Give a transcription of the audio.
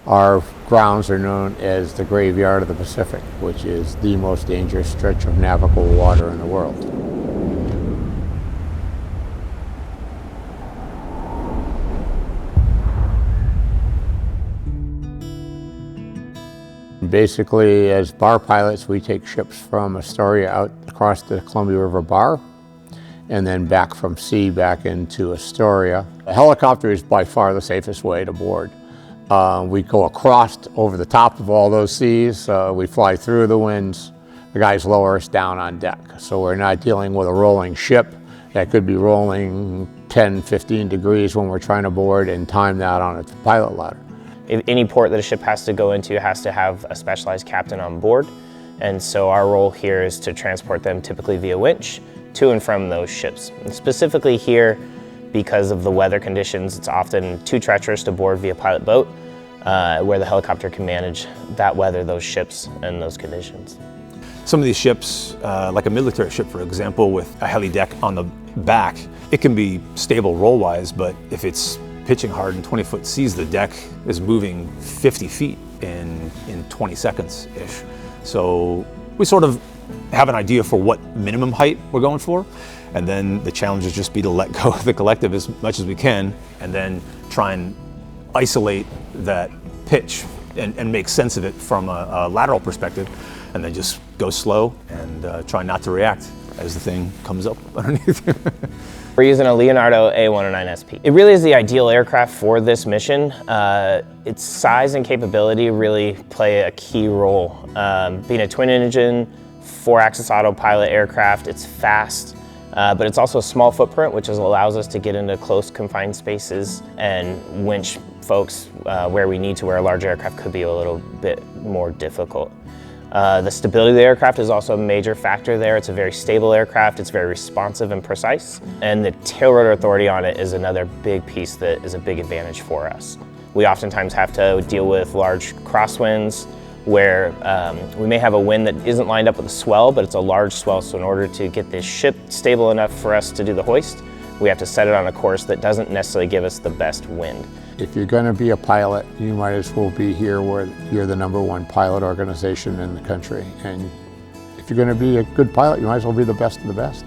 Our grounds are known as the Graveyard of the Pacific, which is the most dangerous stretch of navigable water in the world. Basically, as bar pilots, we take ships from Astoria out across the Columbia River Bar, and then back from sea back into Astoria. A helicopter is by far the safest way to board. We go across over the top of all those seas. We fly through the winds. The guys lower us down on deck. So we're not dealing with a rolling ship that could be rolling 10, 15 degrees when we're trying to board and time that on a pilot ladder. Any port that a ship has to go into has to have a specialized captain on board. And so our role here is to transport them typically via winch to and from those ships. And specifically here, because of the weather conditions, it's often too treacherous to board via pilot boat, where the helicopter can manage that weather, those ships, and those conditions. Some of these ships, like a military ship, for example, with a heli deck on the back, it can be stable roll-wise, but if it's pitching hard in 20-foot seas, the deck is moving 50 feet in 20 seconds-ish. So we sort of have an idea for what minimum height we're going for, and then the challenge is just be to let go of the collective as much as we can, and then try and isolate that pitch and make sense of it from a lateral perspective, and then just go slow and try not to react as the thing comes up underneath. We're using a Leonardo AW109SP. It really is the ideal aircraft for this mission. Its size and capability really play a key role. Being a twin-engine, 4-axis autopilot aircraft, it's fast, but it's also a small footprint, which allows us to get into close confined spaces and winch folks where we need to, where a large aircraft could be a little bit more difficult. The stability of the aircraft is also a major factor there. It's a very stable aircraft, it's very responsive and precise, and the tail rotor authority on it is another big piece that is a big advantage for us. We oftentimes have to deal with large crosswinds where we may have a wind that isn't lined up with a swell, but it's a large swell, so in order to get this ship stable enough for us to do the hoist, we have to set it on a course that doesn't necessarily give us the best wind. If you're going to be a pilot, you might as well be here where you're the #1 pilot organization in the country. And if you're going to be a good pilot, you might as well be the best of the best.